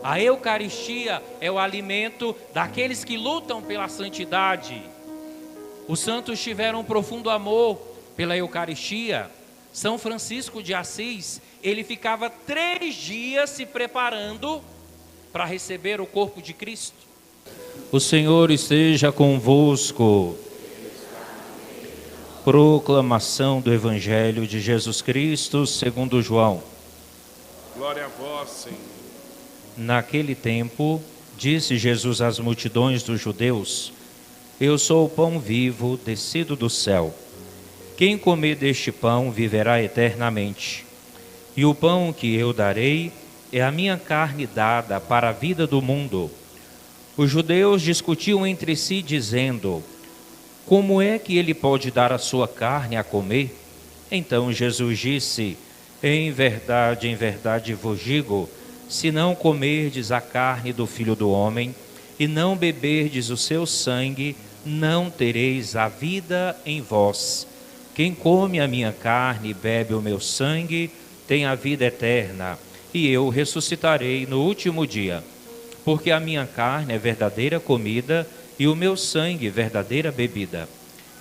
A Eucaristia é o alimento daqueles que lutam pela santidade. Os santos tiveram um profundo amor pela Eucaristia. São Francisco de Assis, ele ficava 3 dias se preparando para receber o corpo de Cristo. O Senhor esteja convosco. Proclamação do Evangelho de Jesus Cristo segundo João. Glória a vós, Senhor. Naquele tempo, disse Jesus às multidões dos judeus: Eu sou o pão vivo descido do céu. Quem comer deste pão viverá eternamente. E o pão que eu darei é a minha carne dada para a vida do mundo. Os judeus discutiam entre si, dizendo: Como é que ele pode dar a sua carne a comer? Então Jesus disse: em verdade vos digo, se não comerdes a carne do Filho do Homem e não beberdes o seu sangue, não tereis a vida em vós. Quem come a minha carne e bebe o meu sangue tem a vida eterna, e eu ressuscitarei no último dia. Porque a minha carne é verdadeira comida e o meu sangue verdadeira bebida.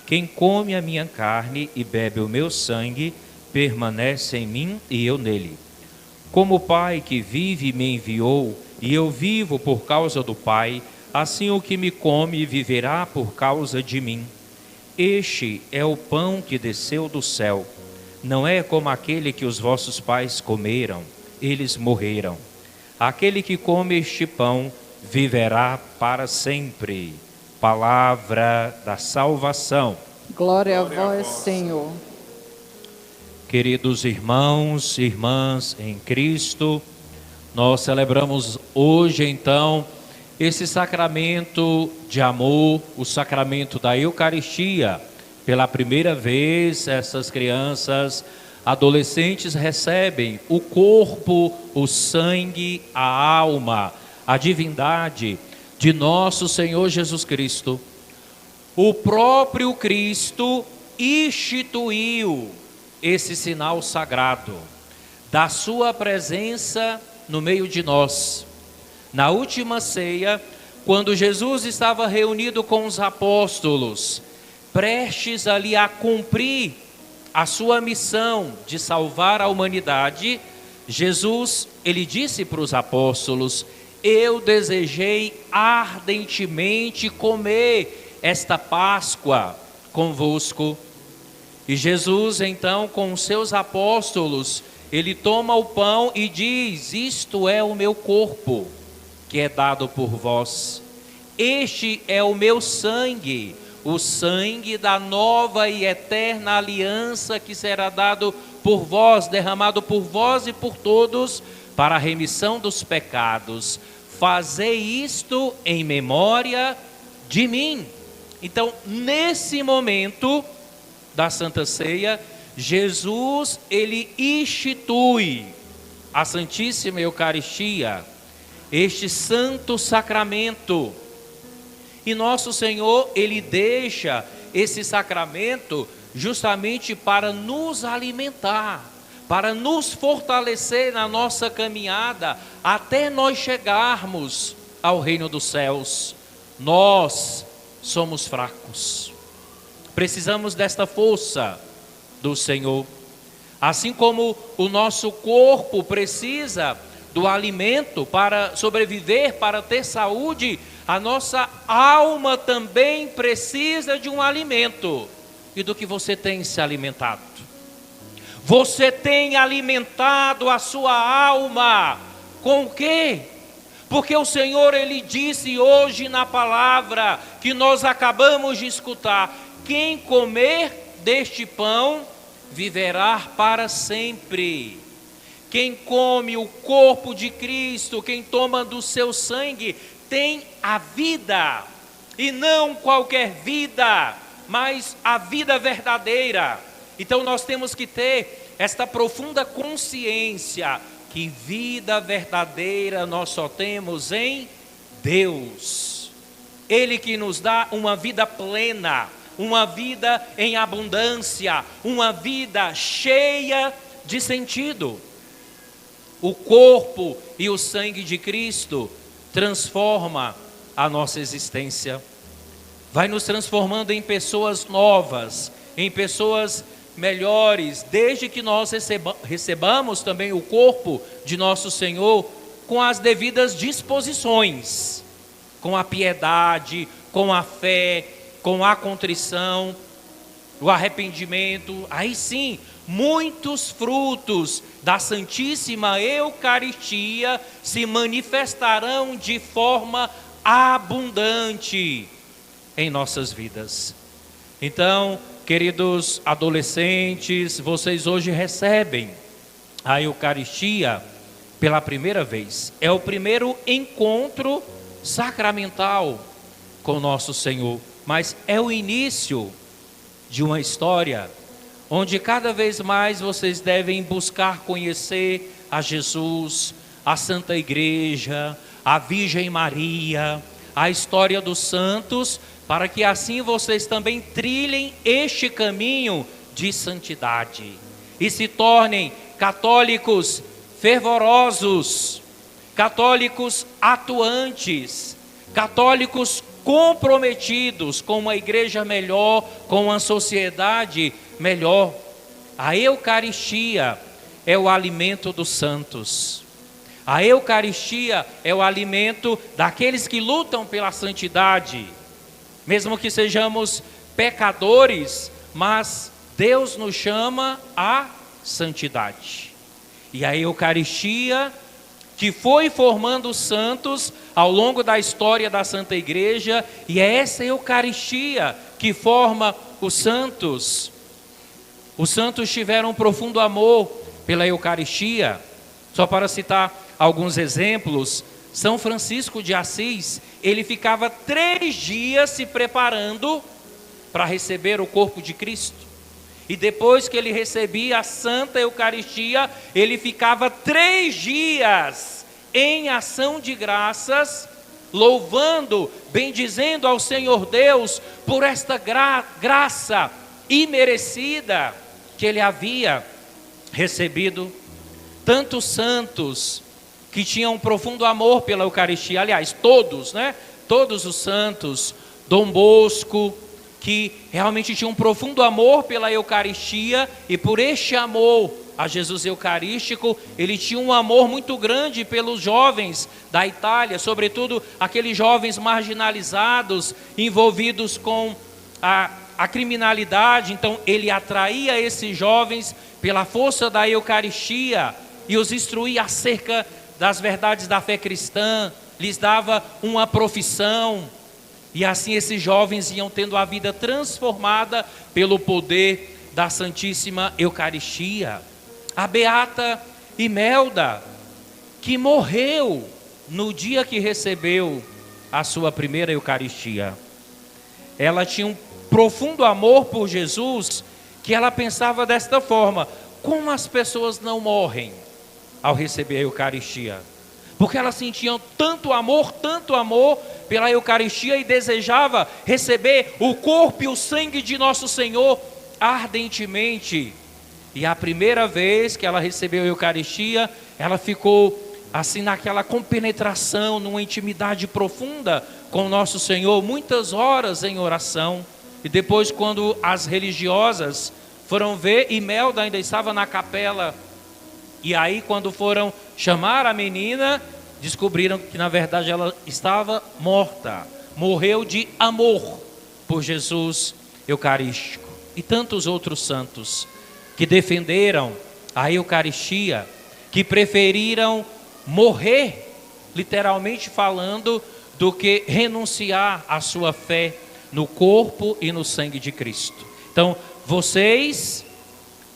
Quem come a minha carne e bebe o meu sangue permanece em mim e eu nele. Como o Pai que vive me enviou e eu vivo por causa do Pai, assim o que me come viverá por causa de mim. Este é o pão que desceu do céu. Não é como aquele que os vossos pais comeram, eles morreram. Aquele que come este pão viverá para sempre. Palavra da salvação. Glória a vós, Senhor. Queridos irmãos e irmãs em Cristo, nós celebramos hoje então esse sacramento de amor, o sacramento da Eucaristia. Pela primeira vez, essas crianças, adolescentes recebem o corpo, o sangue, a alma, a divindade de nosso Senhor Jesus Cristo. O próprio Cristo instituiu esse sinal sagrado da sua presença no meio de nós. Na última ceia, quando Jesus estava reunido com os apóstolos, prestes ali a cumprir a sua missão de salvar a humanidade, Jesus, ele disse para os apóstolos: eu desejei ardentemente comer esta Páscoa convosco. E Jesus, então, com os seus apóstolos, ele toma o pão e diz: isto é o meu corpo, que é dado por vós. Este é o meu sangue, o sangue da nova e eterna aliança que será dado por vós, derramado por vós e por todos, para a remissão dos pecados. Fazei isto em memória de mim. Então, nesse momento da Santa Ceia, Jesus, ele institui a Santíssima Eucaristia, este santo sacramento. E nosso Senhor, ele deixa esse sacramento justamente para nos alimentar, para nos fortalecer na nossa caminhada, até nós chegarmos ao reino dos céus. Nós somos fracos. Precisamos desta força do Senhor. Assim como o nosso corpo precisa do alimento para sobreviver, para ter saúde, a nossa alma também precisa de um alimento. E do que você tem se alimentado? Você tem alimentado a sua alma com o quê? Porque o Senhor, ele disse hoje na palavra que nós acabamos de escutar: quem comer deste pão viverá para sempre. Quem come o corpo de Cristo, quem toma do seu sangue, tem a vida, e não qualquer vida, mas a vida verdadeira. Então nós temos que ter esta profunda consciência que vida verdadeira nós só temos em Deus. Ele que nos dá uma vida plena, uma vida em abundância, uma vida cheia de sentido. o corpo e o sangue de Cristo transforma a nossa existência. Vai nos transformando em pessoas novas, em pessoas melhores, desde que nós recebamos também o corpo de nosso Senhor com as devidas disposições, com a piedade, com a fé, com a contrição, o arrependimento. Aí sim, muitos frutos da Santíssima Eucaristia se manifestarão de forma abundante em nossas vidas. Então, queridos adolescentes, vocês hoje recebem a Eucaristia pela primeira vez. É o primeiro encontro sacramental com nosso Senhor, mas é o início de uma história onde cada vez mais vocês devem buscar conhecer a Jesus, a Santa Igreja, a Virgem Maria, a história dos santos, para que assim vocês também trilhem este caminho de santidade e se tornem católicos fervorosos, católicos atuantes, católicos comprometidos com uma igreja melhor, com uma sociedade melhor. A Eucaristia é o alimento dos santos. A Eucaristia é o alimento daqueles que lutam pela santidade. Mesmo que sejamos pecadores, mas Deus nos chama à santidade. E a Eucaristia, que foi formando os santos ao longo da história da Santa Igreja, e é essa Eucaristia que forma os santos. Os santos tiveram um profundo amor pela Eucaristia. Só para citar alguns exemplos, São Francisco de Assis, ele ficava 3 dias se preparando para receber o corpo de Cristo. E depois que ele recebia a Santa Eucaristia, ele ficava 3 dias em ação de graças, louvando, bendizendo ao Senhor Deus por esta graça imerecida que ele havia recebido. Tantos santos que tinham um profundo amor pela Eucaristia, aliás, todos, né? Todos os santos, Dom Bosco, que realmente tinha um profundo amor pela Eucaristia, e por este amor a Jesus Eucarístico, ele tinha um amor muito grande pelos jovens da Itália, sobretudo aqueles jovens marginalizados, envolvidos com a criminalidade. Então ele atraía esses jovens pela força da Eucaristia e os instruía acerca das verdades da fé cristã, lhes dava uma profissão, e assim esses jovens iam tendo a vida transformada pelo poder da Santíssima Eucaristia. A beata Imelda, que morreu no dia que recebeu a sua primeira Eucaristia, ela tinha um profundo amor por Jesus, que ela pensava desta forma: como as pessoas não morrem ao receber a Eucaristia? Porque elas sentiam tanto amor pela Eucaristia, e desejava receber o corpo e o sangue de nosso Senhor ardentemente. E a primeira vez que ela recebeu a Eucaristia, ela ficou assim naquela compenetração, numa intimidade profunda com nosso Senhor, muitas horas em oração. E depois, quando as religiosas foram ver, Imelda ainda estava na capela. E aí, quando foram chamar a menina, descobriram que na verdade ela estava morta. Morreu de amor por Jesus Eucarístico. E tantos outros santos que defenderam a Eucaristia, que preferiram morrer, literalmente falando, do que renunciar à sua fé no corpo e no sangue de Cristo. Então, vocês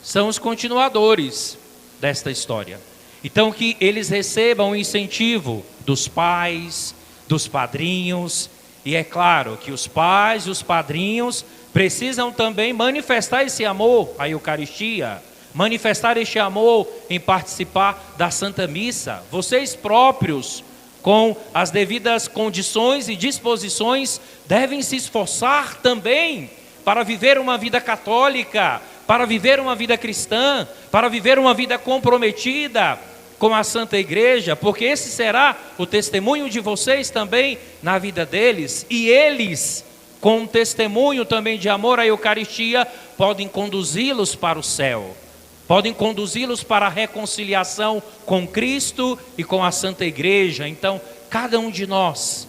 são os continuadores desta história. Então, que eles recebam o incentivo dos pais, dos padrinhos, e é claro que os pais e os padrinhos precisam também manifestar esse amor à Eucaristia, manifestar este amor em participar da Santa Missa. Vocês próprios, com as devidas condições e disposições, devem se esforçar também para viver uma vida católica, para viver uma vida cristã, para viver uma vida comprometida com a Santa Igreja, porque esse será o testemunho de vocês também na vida deles, e eles, com um testemunho também de amor à Eucaristia, podem conduzi-los para o céu, podem conduzi-los para a reconciliação com Cristo e com a Santa Igreja. Então, cada um de nós,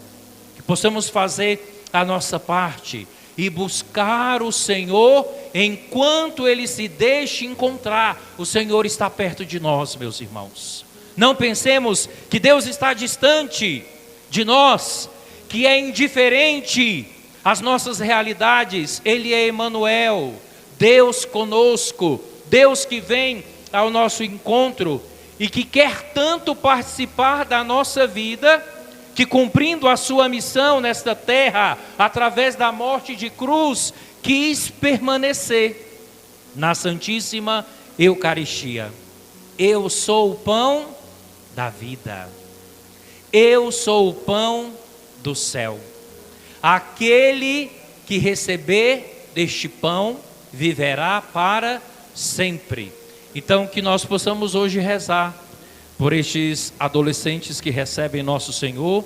que possamos fazer a nossa parte e buscar o Senhor enquanto Ele se deixe encontrar. O Senhor está perto de nós, meus irmãos. Não pensemos que Deus está distante de nós, que é indiferente às nossas realidades. Ele é Emanuel, Deus conosco, Deus que vem ao nosso encontro e que quer tanto participar da nossa vida, que cumprindo a sua missão nesta terra, através da morte de cruz, quis permanecer na Santíssima Eucaristia. Eu sou o pão da vida, eu sou o pão do céu. Aquele que receber deste pão viverá para sempre. Então, que nós possamos hoje rezar por estes adolescentes que recebem nosso Senhor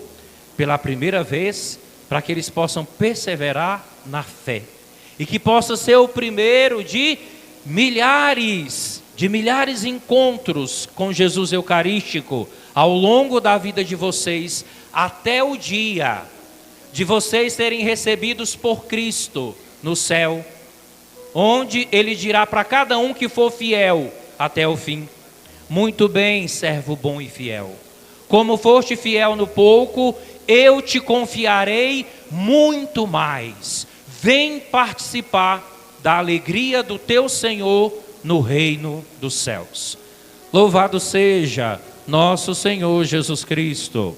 pela primeira vez, para que eles possam perseverar na fé, e que possa ser o primeiro de milhares encontros com Jesus Eucarístico ao longo da vida de vocês, até o dia de vocês serem recebidos por Cristo no céu, onde Ele dirá para cada um que for fiel até o fim: muito bem, servo bom e fiel. Como foste fiel no pouco, eu te confiarei muito mais. Vem participar da alegria do teu Senhor no reino dos céus. Louvado seja nosso Senhor Jesus Cristo.